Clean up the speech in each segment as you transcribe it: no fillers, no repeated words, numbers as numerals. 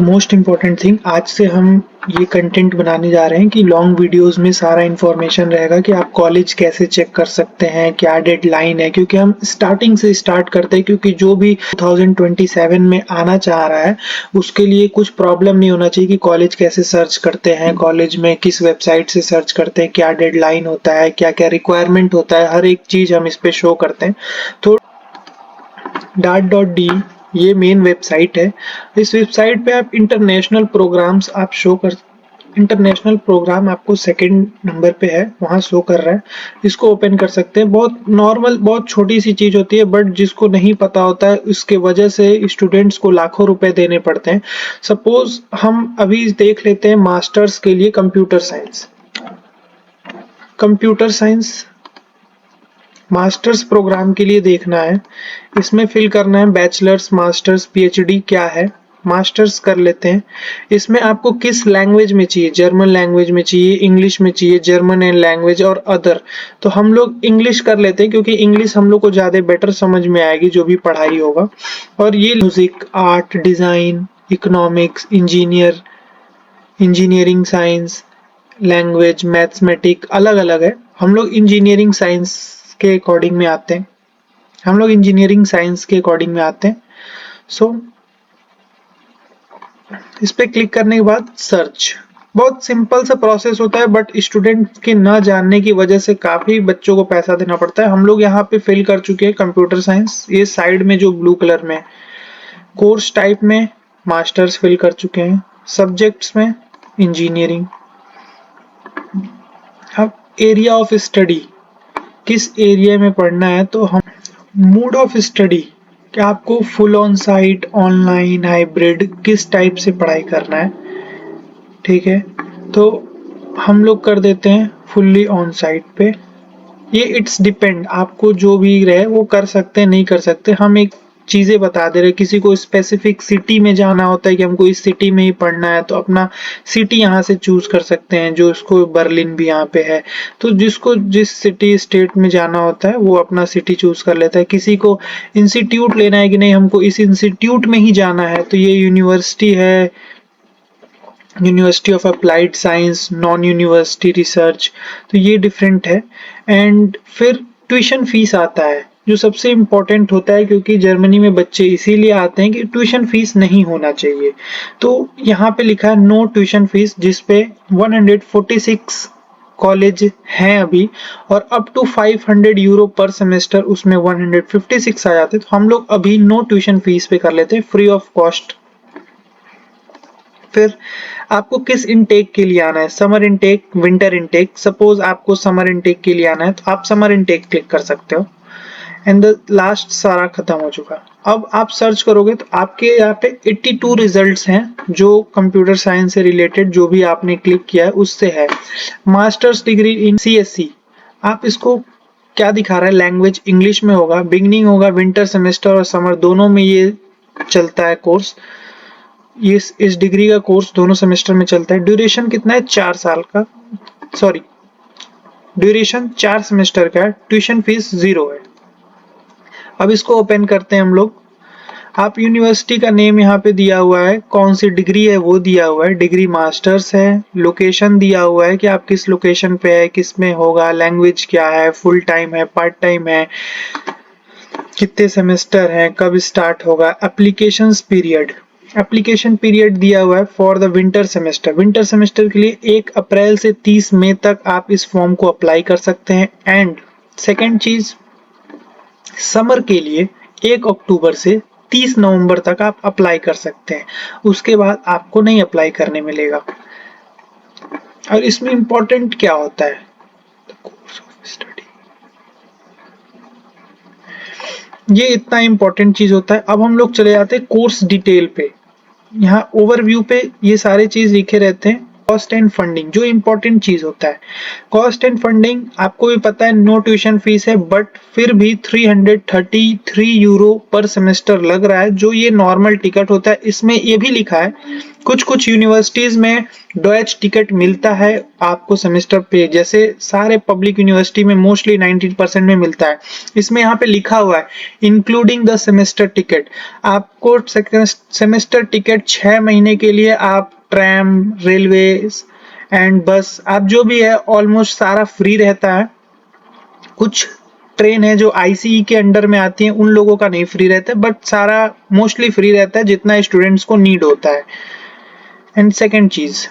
Most important thing, आज से हम ये कंटेंट बनाने जा रहे हैं कि लॉन्ग वीडियोस में सारा इन्फॉर्मेशन रहेगा कि आप कॉलेज कैसे चेक कर सकते हैं, क्या डेडलाइन है, क्योंकि हम स्टार्टिंग से स्टार्ट करते हैं, क्योंकि जो भी 2027 में आना चाह रहा है उसके लिए कुछ प्रॉब्लम नहीं होना चाहिए कि कॉलेज कैसे सर्च करते हैं, कॉलेज में किस वेबसाइट से सर्च करते हैं, क्या डेडलाइन होता है, क्या क्या रिक्वायरमेंट होता है, हर एक चीज हम इस पे शो करते हैं। तो dart.d ये मेन वेबसाइट है। इस वेबसाइट पे आप इंटरनेशनल प्रोग्राम्स आप शो कर, इंटरनेशनल प्रोग्राम आपको सेकंड नंबर पे है, वहां शो कर रहा है, इसको ओपन कर सकते हैं। बहुत नॉर्मल, बहुत छोटी सी चीज होती है, बट जिसको नहीं पता होता है उसके वजह से स्टूडेंट्स को लाखों रुपए देने पड़ते हैं। सपोज हम अभी देख लेते हैं मास्टर्स के लिए computer science, computer science masters program के लिए देखना है। इसमें फिल करना है बैचलर्स, मास्टर्स, पीएचडी क्या है, मास्टर्स कर लेते हैं। इसमें आपको किस लैंग्वेज में चाहिए, जर्मन लैंग्वेज में चाहिए, इंग्लिश में चाहिए, जर्मन एंड लैंग्वेज और अदर। तो हम लोग इंग्लिश कर लेते हैं, क्योंकि इंग्लिश हम लोग को ज्यादा बेटर समझ में आएगी जो भी पढ़ाई होगा। और ये music, art, design, economics, engineering science, language, mathematic अलग अलग है। हम लोग इंजीनियरिंग साइंस के अकॉर्डिंग में आते हैं, हम लोग इंजीनियरिंग साइंस के अकॉर्डिंग में आते हैं। सो इस पे क्लिक करने के बाद सर्च, बहुत सिंपल सा प्रोसेस होता है, बट स्टूडेंट के न जानने की वजह से काफी बच्चों को पैसा देना पड़ता है। हम लोग यहाँ पे फिल कर चुके हैं कंप्यूटर साइंस, ये साइड में जो ब्लू कलर में, कोर्स टाइप में मास्टर्स फिल कर चुके हैं, सब्जेक्ट्स में इंजीनियरिंग। अब एरिया ऑफ स्टडी, किस एरिया में पढ़ना है, तो हम मोड ऑफ स्टडी, कि आपको full on site, online, hybrid, किस टाइप से पढ़ाई करना है। ठीक है, तो हम लोग कर देते हैं फुल्ली ऑन साइट पे। ये इट्स डिपेंड, आपको जो भी रहे वो कर सकते हैं, नहीं कर सकते। हम एक चीजें बता दे रहे, किसी को स्पेसिफिक सिटी में जाना होता है कि हमको इस सिटी में ही पढ़ना है, तो अपना सिटी यहाँ से चूज कर सकते हैं, जो उसको बर्लिन भी यहाँ पे है। तो जिसको जिस सिटी स्टेट में जाना होता है वो अपना सिटी चूज कर लेता है। किसी को इंस्टीट्यूट लेना है कि नहीं हमको इस इंस्टीट्यूट में ही जाना है, तो ये यूनिवर्सिटी है, university of applied science, non university research, तो ये डिफरेंट है। एंड फिर ट्यूशन फीस आता है, जो सबसे इम्पोर्टेंट होता है, क्योंकि जर्मनी में बच्चे इसीलिए आते हैं कि ट्यूशन फीस नहीं होना चाहिए। तो यहाँ पे लिखा है नो ट्यूशन फीस, जिसपे 146 कॉलेज हैं अभी, और अप टू 500 यूरो पर सेमेस्टर, उसमें 156 आ जाते हैं। तो हम लोग अभी नो ट्यूशन फीस पे कर लेते हैं, फ्री ऑफ कॉस्ट। फिर आपको किस इनटेक के लिए आना है, summer intake, winter intake. Suppose आपको समर इनटेक के लिए आना है तो आप समर इनटेक क्लिक कर सकते हो। एंड द लास्ट सारा खत्म हो चुका। अब आप सर्च करोगे तो आपके यहाँ पे 82 रिजल्ट्स हैं, जो कंप्यूटर साइंस से रिलेटेड जो भी आपने क्लिक किया है उससे है। मास्टर्स डिग्री इन सीएससी, आप इसको क्या दिखा रहा है, लैंग्वेज इंग्लिश में होगा, बिगनिंग होगा विंटर सेमेस्टर और समर दोनों में ये चलता है कोर्स। ये इस डिग्री का कोर्स दोनों सेमेस्टर में चलता है। ड्यूरेशन कितना है, 4 साल का, सॉरी ड्यूरेशन 4 सेमेस्टर का है। ट्यूशन फीस 0 है। अब इसको ओपन करते हैं हम लोग। आप यूनिवर्सिटी का नेम यहाँ पे दिया हुआ है, कौन सी डिग्री है वो दिया हुआ है, डिग्री मास्टर्स है, लोकेशन दिया हुआ है कि आप किस लोकेशन पे है, किस में होगा, लैंग्वेज क्या है, फुल टाइम है, पार्ट टाइम है, कितने सेमेस्टर हैं, कब स्टार्ट होगा, एप्लीकेशंस पीरियड, एप्लीकेशन पीरियड दिया हुआ है for the winter semester. Winter semester के लिए 1 अप्रैल से 30 मई तक आप इस फॉर्म को अप्लाई कर सकते हैं। एंड सेकेंड चीज, समर के लिए 1 अक्टूबर से 30 नवंबर तक आप अप्लाई कर सकते हैं, उसके बाद आपको नहीं अप्लाई करने मिलेगा। और इसमें इंपॉर्टेंट क्या होता है, कोर्स ऑफ स्टडी, ये इतना इंपॉर्टेंट चीज होता है। अब हम लोग चले जाते हैं कोर्स डिटेल पे। यहाँ ओवरव्यू पे ये सारे चीज लिखे रहते हैं, कॉस्ट एंड फंडिंग जो इंपॉर्टेंट चीज होता है। कॉस्ट एंड फंडिंग आपको भी पता है, नो ट्यूशन फीस है, बट फिर भी 333 यूरो पर सेमेस्टर लग रहा है, जो ये नॉर्मल टिकट होता है। इसमें ये भी लिखा है कुछ कुछ यूनिवर्सिटीज में डॉयच टिकट मिलता है आपको सेमेस्टर पे, जैसे सारे पब्लिक यूनिवर्सिटी में मोस्टली 90% में मिलता है। इसमें यहाँ पे लिखा हुआ है इंक्लूडिंग द सेमेस्टर टिकट। आपको सेमेस्टर टिकट 6 महीने के लिए आप ट्रैम, रेलवे एंड बस, आप जो भी है ऑलमोस्ट सारा फ्री रहता है। कुछ ट्रेन है जो आईसीई के अंडर में आती है, उन लोगों का नहीं फ्री रहता है, बट सारा मोस्टली फ्री रहता है जितना स्टूडेंट्स को नीड होता है। एंड सेकेंड चीज,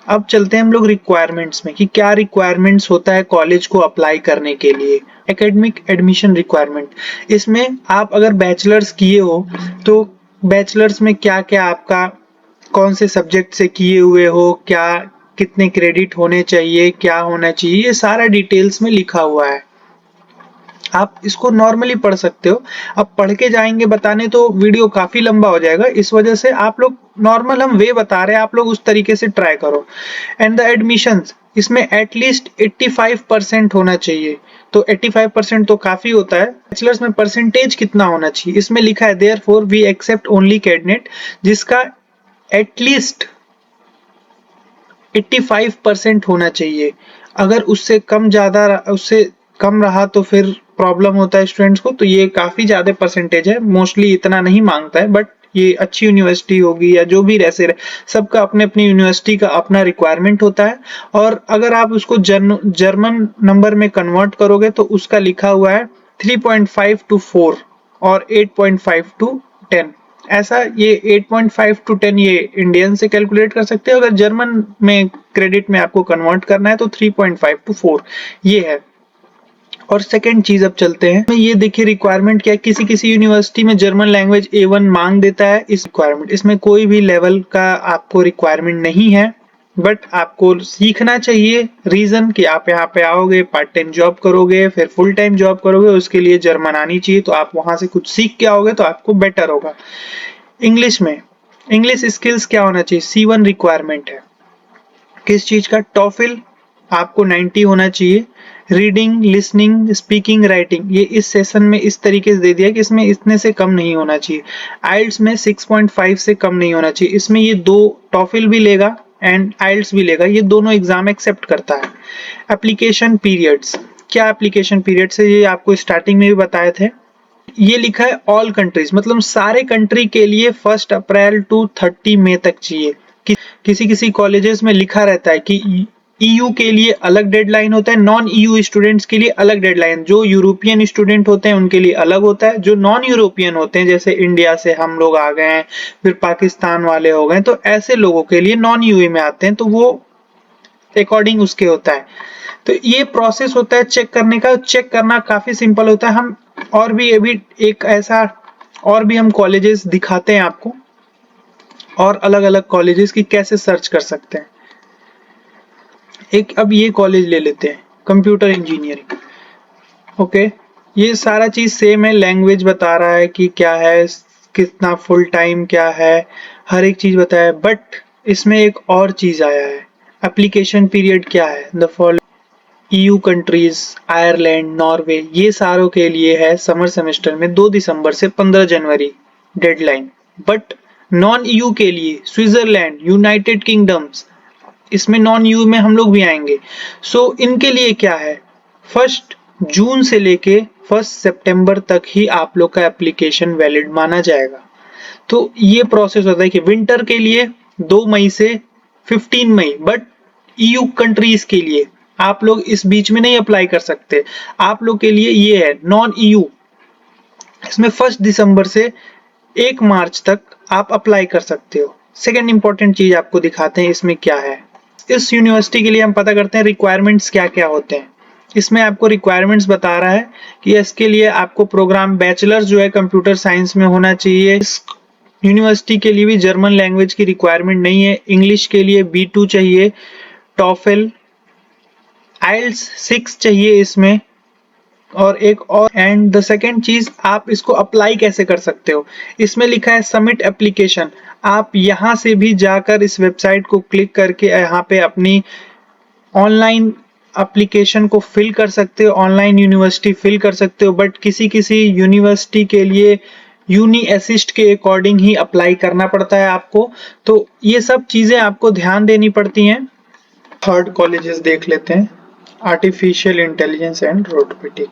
अब चलते हैं हम लोग रिक्वायरमेंट्स में कि क्या रिक्वायरमेंट्स होता है कॉलेज को अप्लाई करने के लिए। एकेडमिक एडमिशन रिक्वायरमेंट, इसमें आप अगर बैचलर्स किए हो तो बैचलर्स में क्या क्या आपका कौन से सब्जेक्ट से किए हुए हो, क्या कितने क्रेडिट होने चाहिए, क्या होना चाहिए, ये सारा डिटेल्स में लिखा हुआ है। आप इसको नॉर्मली पढ़ सकते हो। अब पढ़ के जाएंगे बताने तो वीडियो काफी लंबा हो जाएगा, इस वजह से आप लोग नॉर्मल हम वे बता रहे हैं, आप लोग उस तरीके से ट्राई करो। एंड द एडमिशंस, इसमें एटलीस्ट 85% होना चाहिए। तो 85% तो काफी होता है। बैचलर्स में परसेंटेज कितना होना चाहिए, इसमें लिखा है therefore we accept only candidate जिसका एटलीस्ट 85% होना चाहिए। अगर उससे कम रहा तो फिर प्रॉब्लम होता है स्टूडेंट्स को। तो ये काफी ज्यादा परसेंटेज है, मोस्टली इतना नहीं मांगता है, बट ये अच्छी यूनिवर्सिटी होगी या जो भी रहे, सबका अपने अपनी यूनिवर्सिटी का अपना रिक्वायरमेंट होता है। और अगर आप उसको जर्मन नंबर में कन्वर्ट करोगे तो उसका लिखा हुआ है 3.5 to 4 और 8.5 to 10। ऐसा ये 8.5 to 10 ये इंडियन से कैलकुलेट कर सकते हो। अगर जर्मन में क्रेडिट में आपको कन्वर्ट करना है तो 3.5 to 4 ये है। और सेकंड चीज अब चलते हैं, ये देखिए रिक्वायरमेंट क्या है। किसी किसी यूनिवर्सिटी में जर्मन लैंग्वेज A1 मांग देता है इस रिक्वायरमेंट। इसमें कोई भी लेवल का आपको रिक्वायरमेंट नहीं है, बट आपको सीखना चाहिए। रीजन कि आप यहाँ पे आओगे, पार्ट टाइम जॉब करोगे, फिर फुल टाइम जॉब करोगे, उसके लिए जर्मन आनी चाहिए। तो आप वहां से कुछ सीख के आओगे तो आपको बेटर होगा। इंग्लिश में इंग्लिश स्किल्स क्या होना चाहिए, C1 रिक्वायरमेंट है। किस चीज का, टॉफिल आपको 90 होना चाहिए। रीडिंग, लिसनिंग, स्पीकिंग, राइटिंग, ये इस सेशन में इस तरीके से दे दिया कि इसमें इतने से कम नहीं होना चाहिए। आइल्स में 6.5 से कम नहीं होना चाहिए। इसमें ये दो, टॉफिल भी लेगा एंड आइल्स भी लेगा, ये दोनों एग्जाम एक्सेप्ट करता है। एप्लीकेशन पीरियड्स, क्या एप्लीकेशन पीरियड्स है ये आपको स्टार्टिंग में भी बताए थे। ये लिखा है ऑल कंट्रीज, मतलब सारे कंट्री के लिए 1 अप्रैल to 30 मई तक चाहिए। किसी किसी कॉलेजेस में लिखा रहता है कि ईयू के लिए अलग डेडलाइन होता है, नॉन ईयू स्टूडेंट्स के लिए अलग डेडलाइन। जो यूरोपियन स्टूडेंट होते हैं उनके लिए अलग होता है, जो नॉन यूरोपियन होते हैं जैसे इंडिया से हम लोग आ गए हैं, फिर पाकिस्तान वाले हो गए, तो ऐसे लोगों के लिए नॉन यूए में आते हैं, तो वो अकॉर्डिंग उसके होता है। तो ये प्रोसेस होता है चेक करने का। चेक करना काफी सिंपल होता है। हम और भी अभी एक ऐसा और भी हम कॉलेजेस दिखाते हैं आपको, और अलग अलग कॉलेजेस की कैसे सर्च कर सकते हैं। एक अब ये कॉलेज ले लेते हैं, कंप्यूटर इंजीनियरिंग। ओके, ये सारा चीज सेम है, लैंग्वेज बता रहा है कि क्या है, कितना फुल टाइम क्या है, हर एक चीज बताया है। बट इसमें एक और चीज आया है, एप्लीकेशन पीरियड क्या है। The following EU countries, Ireland, Norway, ये सारों के लिए है समर सेमेस्टर में 2 दिसंबर से 15 जनवरी डेडलाइन। बट नॉन ईयू के लिए स्विट्जरलैंड, यूनाइटेड किंगडम्स, इसमें नॉन यू में हम लोग भी आएंगे। सो इनके लिए क्या है, 1 जून से लेके 1 सितंबर तक ही आप लोग का एप्लीकेशन वैलिड माना जाएगा। तो ये प्रोसेस होता है कि विंटर के लिए 2 मई से 15 मई, बट ईयू कंट्रीज के लिए आप लोग इस बीच में नहीं अप्लाई कर सकते। आप लोग के लिए ये है नॉन ईयू, इसमें 1 दिसंबर से 1 मार्च तक आप अप्लाई कर सकते हो। सेकेंड इंपॉर्टेंट चीज आपको दिखाते हैं इसमें क्या है। इस यूनिवर्सिटी के लिए हम पता करते हैं रिक्वायरमेंट्स क्या क्या होते हैं। इसमें आपको रिक्वायरमेंट्स बता रहा है कि इसके लिए आपको प्रोग्राम बैचलर जो है कंप्यूटर साइंस में होना चाहिए। इस यूनिवर्सिटी के लिए भी जर्मन लैंग्वेज की रिक्वायरमेंट नहीं है। इंग्लिश के लिए B2 चाहिए, टॉफेल, आइल्स 6 चाहिए इसमें, और एक और। एंड द सेकेंड चीज, आप इसको अप्लाई कैसे कर सकते हो, इसमें लिखा है सबमिट एप्लीकेशन। आप यहाँ से भी जाकर इस वेबसाइट को क्लिक करके यहाँ पे अपनी ऑनलाइन एप्लीकेशन को फिल कर सकते हो, ऑनलाइन यूनिवर्सिटी फिल कर सकते हो। बट किसी किसी यूनिवर्सिटी के लिए यूनी असिस्ट के अकॉर्डिंग ही अप्लाई करना पड़ता है आपको। तो ये सब चीजें आपको ध्यान देनी पड़ती हैं। थर्ड कॉलेजेस देख लेते हैं, आर्टिफिशियल इंटेलिजेंस एंड रोबोटिक।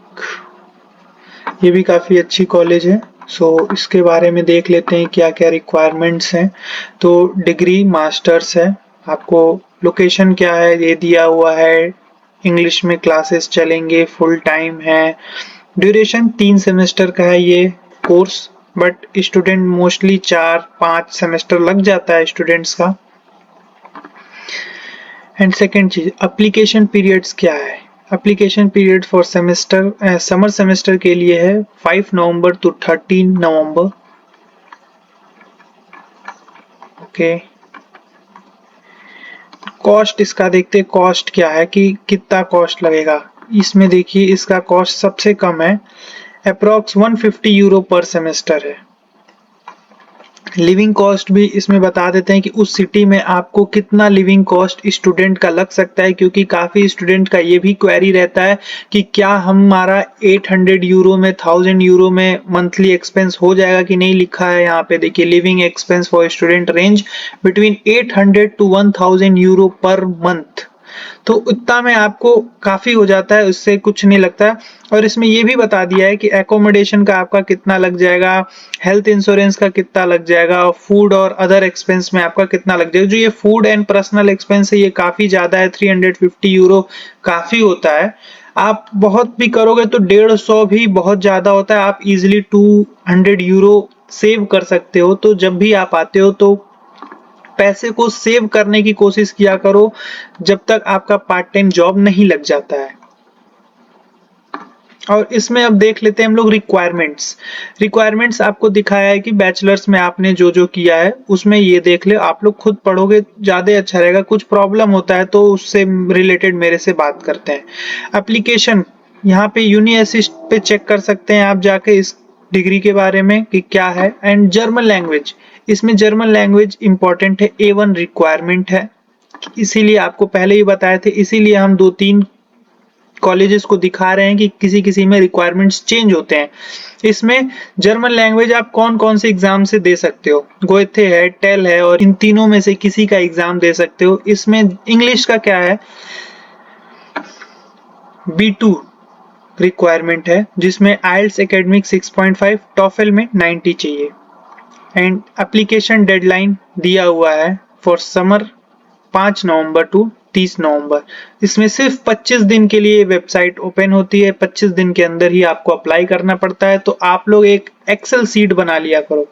ये भी काफी अच्छी कॉलेज है। सो इसके बारे में देख लेते हैं क्या क्या रिक्वायरमेंट्स हैं। तो डिग्री मास्टर्स है, आपको लोकेशन क्या है ये दिया हुआ है, इंग्लिश में क्लासेस चलेंगे, फुल टाइम है, ड्यूरेशन 3 सेमेस्टर का है ये course, but student mostly 4-5 semester लग जाता है स्टूडेंट्स का। एंड सेकेंड चीज, एप्लीकेशन पीरियड्स क्या है। Application period for semester summer semester के लिए है 5 नवंबर टू 13 नवंबर। ओके, कॉस्ट इसका देखते हैं, कॉस्ट क्या है कि कितना कॉस्ट लगेगा। इसमें देखिए इसका कॉस्ट सबसे कम है, अप्रॉक्स 150 यूरो पर सेमेस्टर है। लिविंग कॉस्ट भी इसमें बता देते हैं कि उस सिटी में आपको कितना लिविंग कॉस्ट स्टूडेंट का लग सकता है, क्योंकि काफी स्टूडेंट का ये भी क्वेरी रहता है कि क्या हमारा 800 यूरो में 1000 यूरो में मंथली एक्सपेंस हो जाएगा कि नहीं। लिखा है यहाँ पे देखिए, living expense for student range between 800 to 1000 euro per month. तो उतना में आपको काफी हो जाता है, उससे कुछ नहीं लगता। और इसमें ये भी बता दिया है कि एकोमोडेशन का आपका कितना लग जाएगा, हेल्थ इंश्योरेंस का कितना लग जाएगा, और फूड और अदर एक्सपेंस में आपका कितना लग जाएगा। जो ये फूड एंड पर्सनल एक्सपेंस है ये काफी ज्यादा है, 350 यूरो काफी होता है। आप बहुत भी करोगे तो 150 भी बहुत ज्यादा होता है, आप इजिली 200 यूरो सेव कर सकते हो। तो जब भी आप आते हो तो पैसे को सेव करने की कोशिश किया करो जब तक आपका पार्ट टाइम जॉब नहीं लग जाता है। और इसमें अब देख लेते हैं हम लोग रिक्वायरमेंट्स आपको दिखाया है कि बैचलर्स में आपने जो जो किया है उसमें ये देख ले, आप लोग खुद पढ़ोगे ज्यादा अच्छा रहेगा। कुछ प्रॉब्लम होता है तो उससे रिलेटेड मेरे से बात करते हैं। एप्लीकेशन यहाँ पे यूनी असिस्ट पे चेक कर सकते हैं आप जाके इस डिग्री के बारे में कि क्या है। एंड जर्मन लैंग्वेज, इसमें जर्मन लैंग्वेज इंपॉर्टेंट है, A1 रिक्वायरमेंट है, इसीलिए आपको पहले ही बताए थे। इसीलिए हम 2-3 कॉलेजेस को दिखा रहे हैं कि किसी किसी में रिक्वायरमेंट्स चेंज होते हैं। इसमें जर्मन लैंग्वेज आप कौन कौन से एग्जाम से दे सकते हो, गोएथे है, टेल है, और इन तीनों में से किसी का एग्जाम दे सकते हो। इसमें इंग्लिश का क्या है, B2 रिक्वायरमेंट है, जिसमें आइल्स एकेडमिक 6.5, टॉफल में 90 चाहिए। एंड एप्लीकेशन डेडलाइन दिया हुआ है फॉर समर 5 नवंबर टू 30 नवंबर। इसमें सिर्फ 25 दिन के लिए वेबसाइट ओपन होती है, 25 दिन के अंदर ही आपको अप्लाई करना पड़ता है। तो आप लोग एक एक्सेल सीट बना लिया करो,